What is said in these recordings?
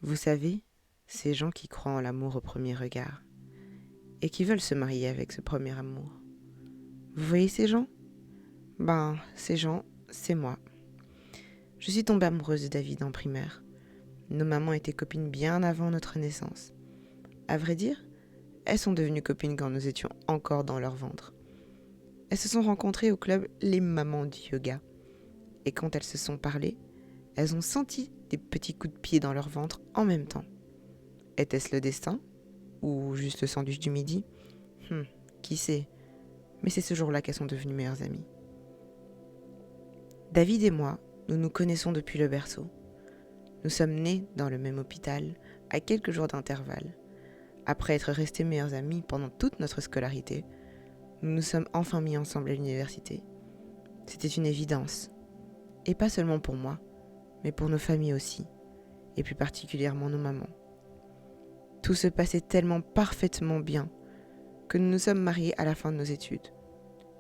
Vous savez, ces gens qui croient en l'amour au premier regard et qui veulent se marier avec ce premier amour. Vous voyez ces gens? Ces gens, c'est moi. Je suis tombée amoureuse de David en primaire. Nos mamans étaient copines bien avant notre naissance. À vrai dire, elles sont devenues copines quand nous étions encore dans leur ventre. Elles se sont rencontrées au club Les Mamans du Yoga. Et quand elles se sont parlé, elles ont senti des petits coups de pied dans leur ventre en même temps. Était-ce le destin? Ou juste le sandwich du midi? Qui sait? Mais c'est ce jour-là qu'elles sont devenues meilleures amies. David et moi, nous nous connaissons depuis le berceau. Nous sommes nés dans le même hôpital, à quelques jours d'intervalle. Après être restés meilleurs amis pendant toute notre scolarité, nous nous sommes enfin mis ensemble à l'université. C'était une évidence. Et pas seulement pour moi, mais pour nos familles aussi, et plus particulièrement nos mamans. Tout se passait tellement parfaitement bien que nous nous sommes mariés à la fin de nos études.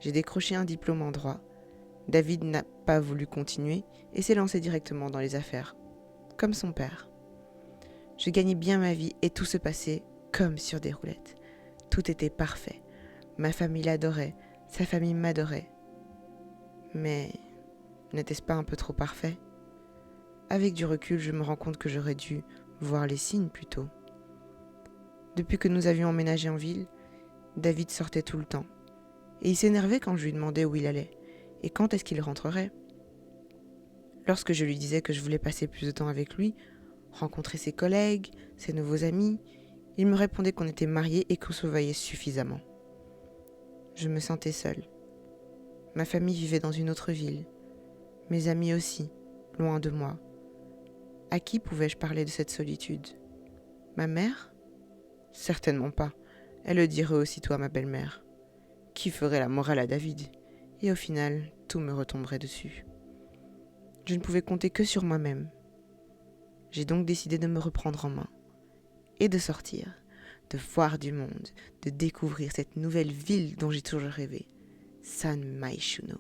J'ai décroché un diplôme en droit. David n'a pas voulu continuer et s'est lancé directement dans les affaires, comme son père. Je gagnais bien ma vie et tout se passait comme sur des roulettes. Tout était parfait. Ma famille l'adorait, sa famille m'adorait. Mais n'était-ce pas un peu trop parfait? Avec du recul, je me rends compte que j'aurais dû voir les signes plus tôt. Depuis que nous avions emménagé en ville, David sortait tout le temps. Et il s'énervait quand je lui demandais où il allait et quand est-ce qu'il rentrerait. Lorsque je lui disais que je voulais passer plus de temps avec lui, rencontrer ses collègues, ses nouveaux amis, il me répondait qu'on était mariés et qu'on se voyait suffisamment. Je me sentais seule. Ma famille vivait dans une autre ville. Mes amis aussi, loin de moi. À qui pouvais-je parler de cette solitude? Ma mère? Certainement pas. Elle le dirait aussitôt à ma belle-mère. Qui ferait la morale à David? Et au final, tout me retomberait dessus. Je ne pouvais compter que sur moi-même. J'ai donc décidé de me reprendre en main et de sortir, de voir du monde, de découvrir cette nouvelle ville dont j'ai toujours rêvé, San Myshuno.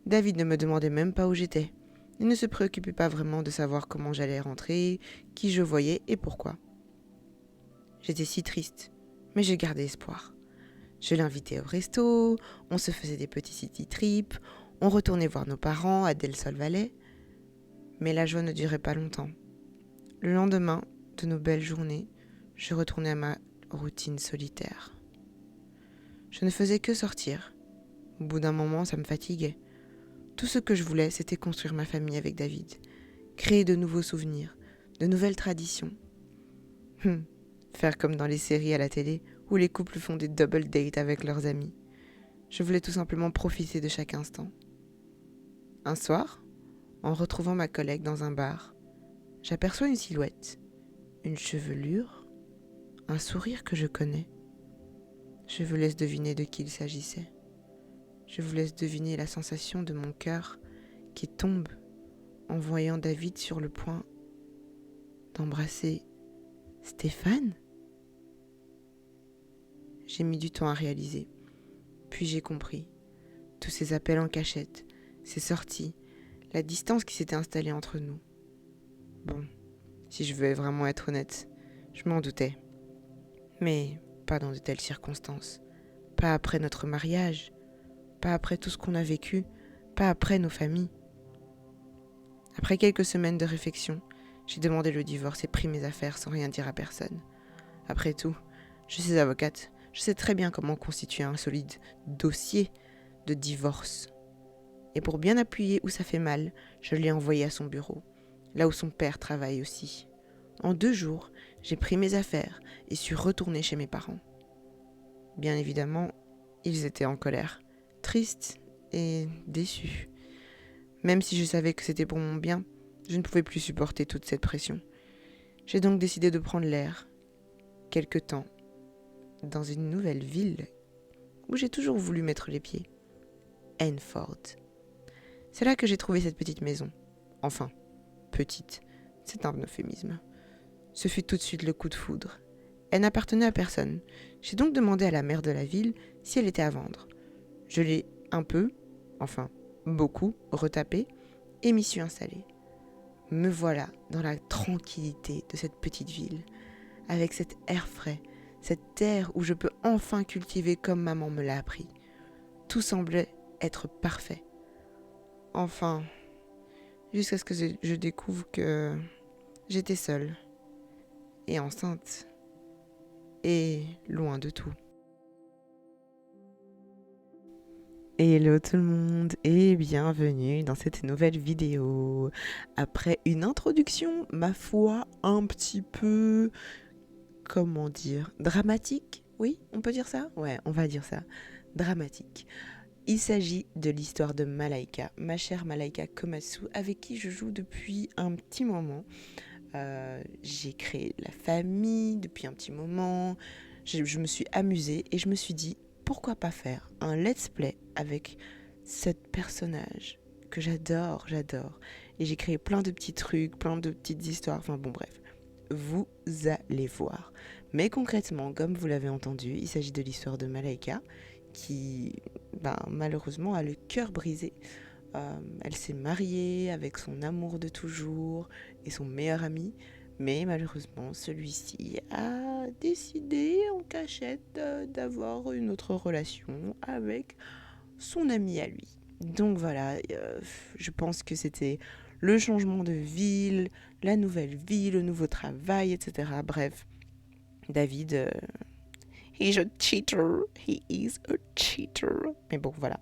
David ne me demandait même pas où j'étais. Il ne se préoccupait pas vraiment de savoir comment j'allais rentrer, qui je voyais et pourquoi. J'étais si triste, mais je gardais espoir. Je l'invitais au resto, on se faisait des petits city trips, on retournait voir nos parents à Del Sol Valley. Mais la joie ne durait pas longtemps. Le lendemain de nos belles journées, je retournais à ma routine solitaire. Je ne faisais que sortir. Au bout d'un moment, ça me fatiguait. Tout ce que je voulais, c'était construire ma famille avec David, créer de nouveaux souvenirs, de nouvelles traditions. Faire comme dans les séries à la télé où les couples font des double dates avec leurs amis. Je voulais tout simplement profiter de chaque instant. Un soir, en retrouvant ma collègue dans un bar, j'aperçois une silhouette, une chevelure, un sourire que je connais. Je vous laisse deviner de qui il s'agissait. Je vous laisse deviner la sensation de mon cœur qui tombe en voyant David sur le point d'embrasser Stéphane. J'ai mis du temps à réaliser, puis j'ai compris. Tous ces appels en cachette, ces sorties, la distance qui s'était installée entre nous. Bon, si je veux vraiment être honnête, je m'en doutais. Mais pas dans de telles circonstances. Pas après notre mariage, pas après tout ce qu'on a vécu, pas après nos familles. Après quelques semaines de réflexion, j'ai demandé le divorce et pris mes affaires sans rien dire à personne. Après tout, je suis avocate, je sais très bien comment constituer un solide dossier de divorce. Et pour bien appuyer où ça fait mal, je l'ai envoyé à son bureau, là où son père travaille aussi. En 2 jours, j'ai pris mes affaires et suis retournée chez mes parents. Bien évidemment, ils étaient en colère, tristes et déçus. Même si je savais que c'était pour mon bien, je ne pouvais plus supporter toute cette pression. J'ai donc décidé de prendre l'air, quelque temps, dans une nouvelle ville où j'ai toujours voulu mettre les pieds, Enfield. C'est là que j'ai trouvé cette petite maison. Enfin, petite, c'est un euphémisme. Ce fut tout de suite le coup de foudre. Elle n'appartenait à personne. J'ai donc demandé à la mère de la ville si elle était à vendre. Je l'ai un peu, enfin beaucoup, retapée et m'y suis installée. Me voilà dans la tranquillité de cette petite ville, avec cet air frais, cette terre où je peux enfin cultiver comme maman me l'a appris. Tout semblait être parfait. Enfin, jusqu'à ce que je découvre que j'étais seule et enceinte et loin de tout. Hello tout le monde et bienvenue dans cette nouvelle vidéo. Après une introduction, ma foi, un petit peu, comment dire, dramatique. Oui, on peut dire ça? Ouais, on va dire ça. Dramatique. Il s'agit de l'histoire de Malaika, ma chère Malaika Komatsu, avec qui je joue depuis un petit moment. J'ai créé la famille depuis un petit moment. Je me suis amusée et je me suis dit, pourquoi pas faire un let's play avec cette personnage que j'adore. Et j'ai créé plein de petits trucs, plein de petites histoires, enfin bon bref. Vous allez voir. Mais concrètement, comme vous l'avez entendu, il s'agit de l'histoire de Malaika qui, malheureusement, a le cœur brisé. Elle s'est mariée avec son amour de toujours et son meilleur ami, mais malheureusement celui-ci a décidé en cachette d'avoir une autre relation avec son ami à lui. Donc voilà, je pense que c'était le changement de ville, la nouvelle vie, le nouveau travail, etc. Bref, David, he's a cheater. He is a cheater. Mais bon, voilà.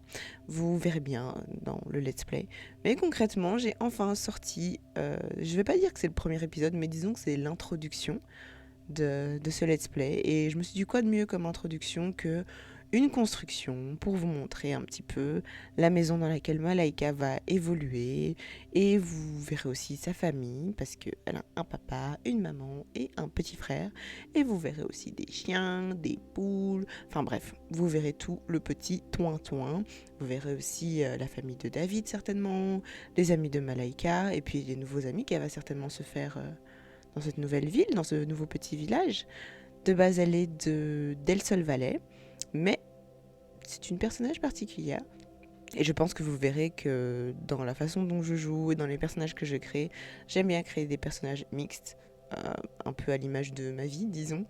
Vous verrez bien dans le let's play. Mais concrètement, j'ai enfin sorti... je vais pas dire que c'est le premier épisode, mais disons que c'est l'introduction de ce let's play. Et je me suis dit, quoi de mieux comme introduction que une construction pour vous montrer un petit peu la maison dans laquelle Malaika va évoluer. Et vous verrez aussi sa famille, parce qu'elle a un papa, une maman et un petit frère. Et vous verrez aussi des chiens, des poules, enfin bref, vous verrez tout le petit toin-toin. Vous verrez aussi la famille de David certainement, les amis de Malaika, et puis les nouveaux amis qu'elle va certainement se faire dans cette nouvelle ville, dans ce nouveau petit village. De base, elle est d'El Sol Valley, mais c'est une personnage particulière. Et je pense que vous verrez que dans la façon dont je joue et dans les personnages que je crée, j'aime bien créer des personnages mixtes, un peu à l'image de ma vie, disons.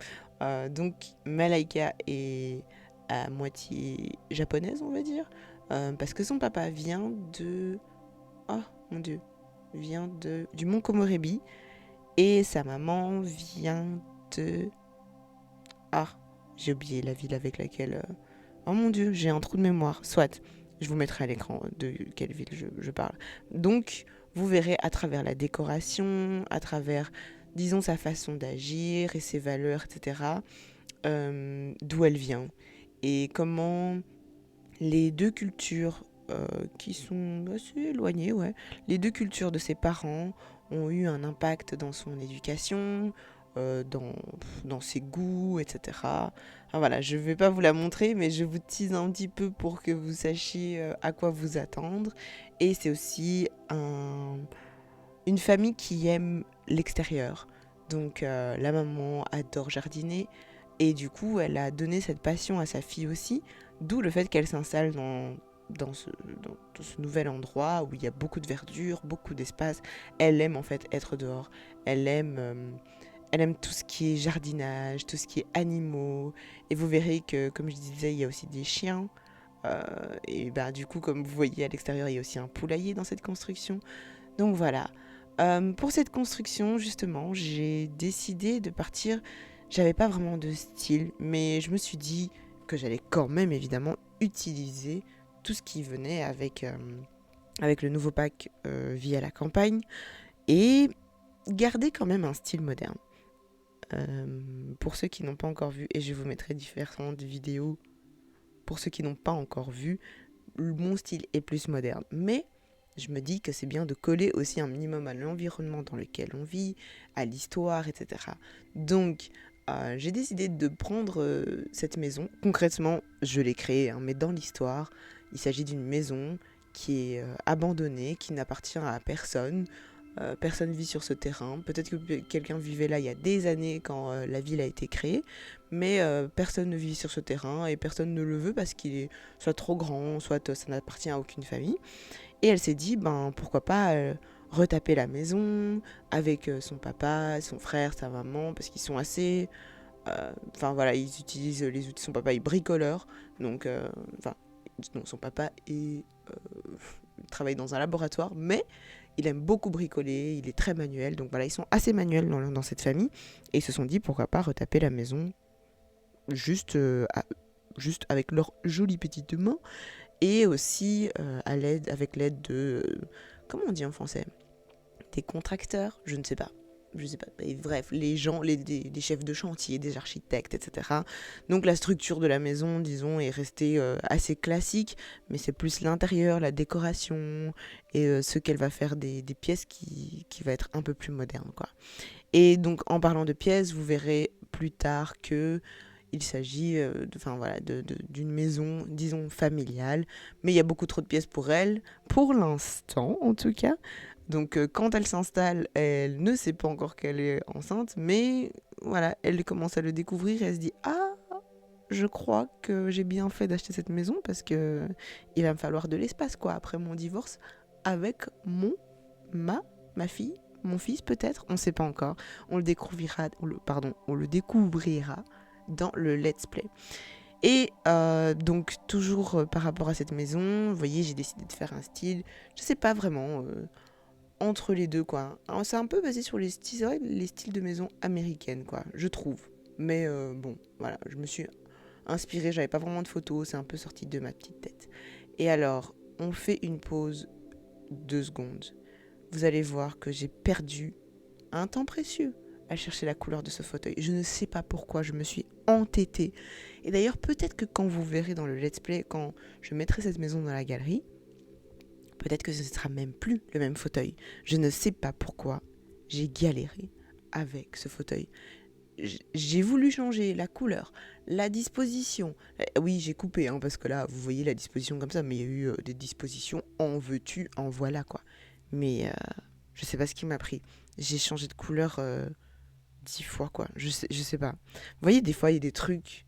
Donc Malaika est à moitié japonaise, on va dire, parce que son papa vient de... Oh mon dieu, du mont Komorebi, et sa maman vient de... Ah, j'ai oublié la ville avec laquelle... Oh mon dieu, j'ai un trou de mémoire. Soit, je vous mettrai à l'écran de quelle ville je parle. Donc, vous verrez à travers la décoration, à travers, disons, sa façon d'agir et ses valeurs, etc., d'où elle vient. Et comment les deux cultures qui sont assez éloignées, ouais, les deux cultures de ses parents ont eu un impact dans son éducation, dans ses goûts, etc. Ah, voilà, je ne vais pas vous la montrer, mais je vous tease un petit peu pour que vous sachiez à quoi vous attendre. Et c'est aussi une famille qui aime l'extérieur. Donc la maman adore jardiner et du coup elle a donné cette passion à sa fille aussi, d'où le fait qu'elle s'installe dans ce nouvel endroit où il y a beaucoup de verdure, beaucoup d'espace. Elle aime en fait être dehors. Elle aime tout ce qui est jardinage, tout ce qui est animaux. Et vous verrez que, comme je disais, il y a aussi des chiens. Et du coup, comme vous voyez à l'extérieur, il y a aussi un poulailler dans cette construction. Donc voilà. Pour cette construction, justement, j'ai décidé de partir. J'avais pas vraiment de style, mais je me suis dit que j'allais quand même évidemment utiliser tout ce qui venait avec le nouveau pack Vie à la campagne et garder quand même un style moderne. Pour ceux qui n'ont pas encore vu, et je vous mettrai différentes vidéos pour ceux qui n'ont pas encore vu, mon style est plus moderne. Mais je me dis que c'est bien de coller aussi un minimum à l'environnement dans lequel on vit, à l'histoire, etc. Donc, j'ai décidé de prendre cette maison. Concrètement, je l'ai créée, mais dans l'histoire, il s'agit d'une maison qui est abandonnée, qui n'appartient à personne. Personne vit sur ce terrain. Peut-être que quelqu'un vivait là il y a des années quand la ville a été créée, mais personne ne vit sur ce terrain et personne ne le veut parce qu'il est soit trop grand, soit ça n'appartient à aucune famille. Et elle s'est dit, pourquoi pas retaper la maison avec son papa, son frère, sa maman, parce qu'ils sont assez... Enfin voilà, ils utilisent les outils. Son papa est bricoleur, donc... non, son papa travaille dans un laboratoire, mais il aime beaucoup bricoler, il est très manuel, donc voilà, ils sont assez manuels dans cette famille, et ils se sont dit pourquoi pas retaper la maison juste avec leurs jolies petites mains, et aussi avec l'aide de... comment on dit en français ? Des contracteurs ? Je ne sais pas. Mais bref, les gens, des chefs de chantier, des architectes, etc. Donc la structure de la maison, disons, est restée assez classique, mais c'est plus l'intérieur, la décoration, et ce qu'elle va faire des pièces qui va être un peu plus moderne, quoi. Et donc en parlant de pièces, vous verrez plus tard que il s'agit d'une maison, disons, familiale, mais il y a beaucoup trop de pièces pour elle, pour l'instant en tout cas. Donc quand elle s'installe, elle ne sait pas encore qu'elle est enceinte, mais voilà, elle commence à le découvrir et elle se dit « Ah, je crois que j'ai bien fait d'acheter cette maison parce que il va me falloir de l'espace, quoi, après mon divorce avec ma fille, mon fils peut-être, on ne sait pas encore. On le découvrira dans le let's play. Et donc toujours par rapport à cette maison, vous voyez, j'ai décidé de faire un style, je sais pas vraiment, entre les deux, quoi. Alors, c'est un peu basé sur les styles de maison américaines, quoi, je trouve. Mais bon, voilà, je me suis inspirée, j'avais pas vraiment de photos, c'est un peu sorti de ma petite tête. Et alors, on fait une pause 2 secondes. Vous allez voir que j'ai perdu un temps précieux à chercher la couleur de ce fauteuil. Je ne sais pas pourquoi, je me suis entêtée. Et d'ailleurs, peut-être que quand vous verrez dans le let's play, quand je mettrai cette maison dans la galerie, peut-être que ce ne sera même plus le même fauteuil. Je ne sais pas pourquoi j'ai galéré avec ce fauteuil. J'ai voulu changer la couleur, la disposition. Oui, j'ai coupé, hein, parce que là, vous voyez la disposition comme ça, mais il y a eu des dispositions en veux-tu, en voilà, quoi. Mais je sais pas ce qui m'a pris. J'ai changé de couleur 10 fois, quoi. Je sais pas. Vous voyez, des fois, il y a des trucs...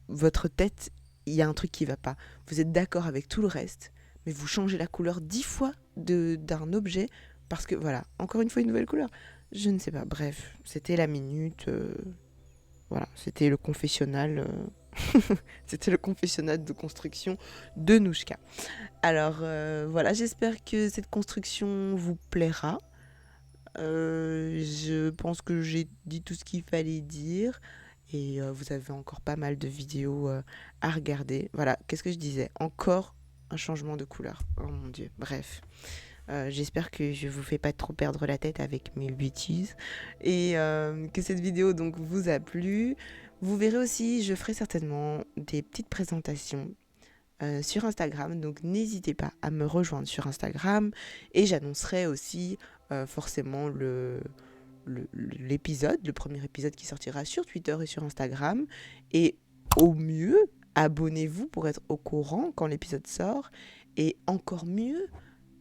votre tête, il y a un truc qui va pas. Vous êtes d'accord avec tout le reste, mais vous changez la couleur 10 fois d'un objet, parce que, voilà, encore une fois, une nouvelle couleur. Je ne sais pas. Bref, c'était la minute... voilà, c'était le confessionnal... c'était le confessionnal de construction de Nouchka. Alors, voilà, j'espère que cette construction vous plaira. Je pense que j'ai dit tout ce qu'il fallait dire. Et vous avez encore pas mal de vidéos à regarder. Voilà, qu'est-ce que je disais ? Encore un changement de couleur. Oh mon Dieu, bref. J'espère que je vous fais pas trop perdre la tête avec mes bêtises. Et que cette vidéo donc vous a plu. Vous verrez aussi, je ferai certainement des petites présentations sur Instagram, donc n'hésitez pas à me rejoindre sur Instagram et j'annoncerai aussi forcément l'épisode, le premier épisode qui sortira sur Twitter et sur Instagram, et au mieux, abonnez-vous pour être au courant quand l'épisode sort, et encore mieux,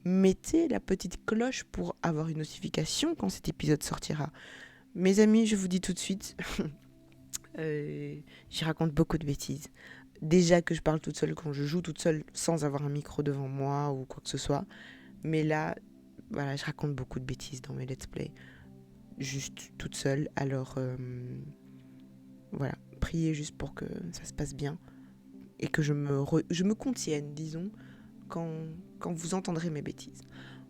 mettez la petite cloche pour avoir une notification quand cet épisode sortira. Mes amis, je vous dis tout de suite, j'y raconte beaucoup de bêtises. Déjà que je parle toute seule quand je joue toute seule sans avoir un micro devant moi ou quoi que ce soit. Mais là, voilà, je raconte beaucoup de bêtises dans mes let's play. Juste toute seule. Alors, voilà, priez juste pour que ça se passe bien. Et que je me contienne, disons, quand vous entendrez mes bêtises.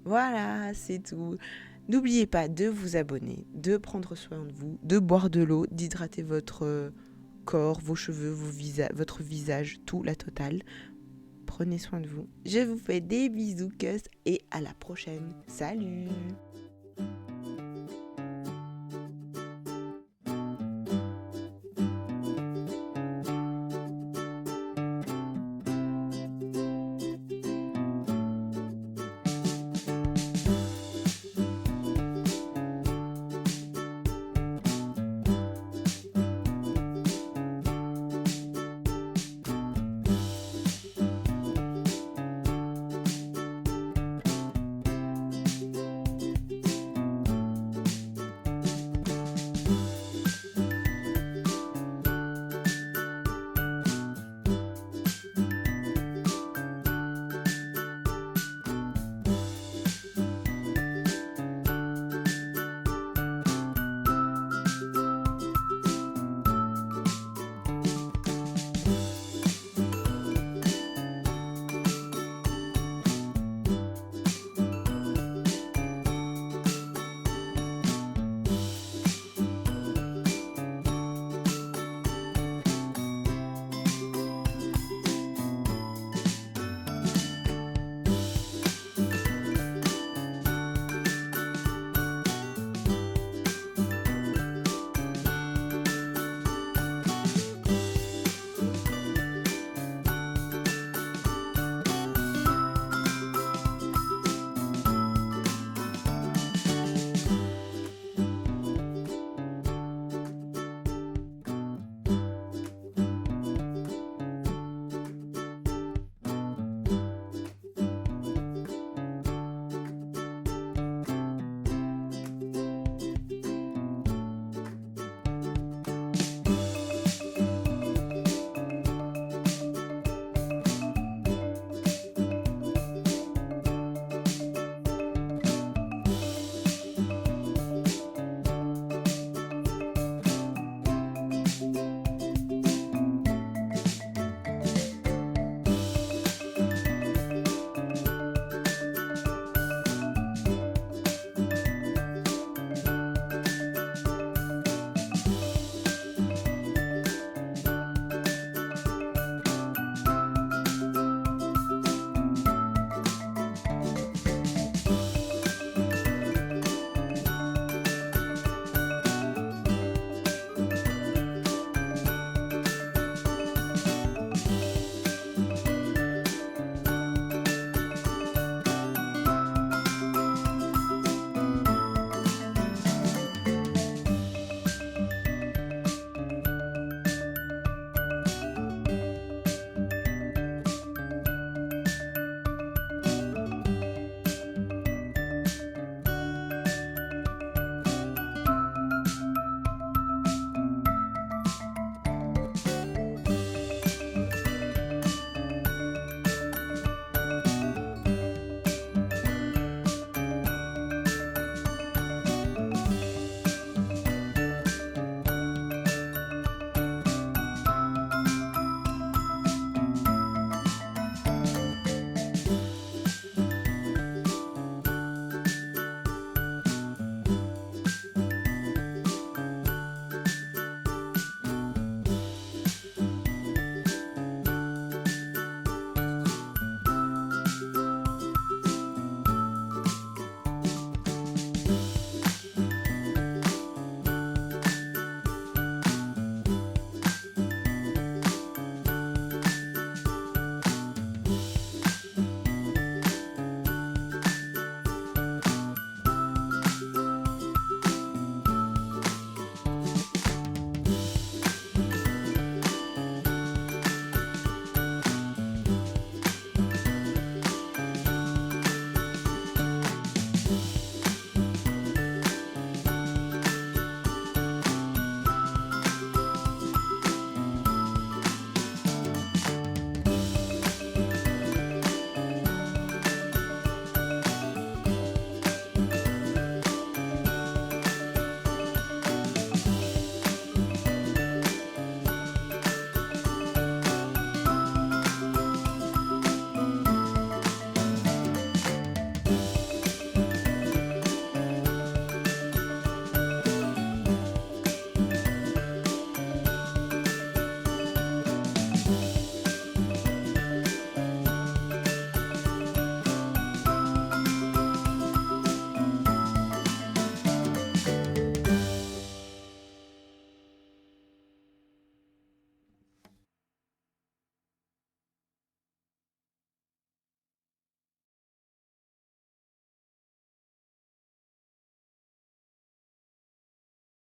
Voilà, c'est tout. N'oubliez pas de vous abonner, de prendre soin de vous, de boire de l'eau, d'hydrater votre corps, vos cheveux, votre visage, tout, la totale. Prenez soin de vous. Je vous fais des bisous, et à la prochaine. Salut!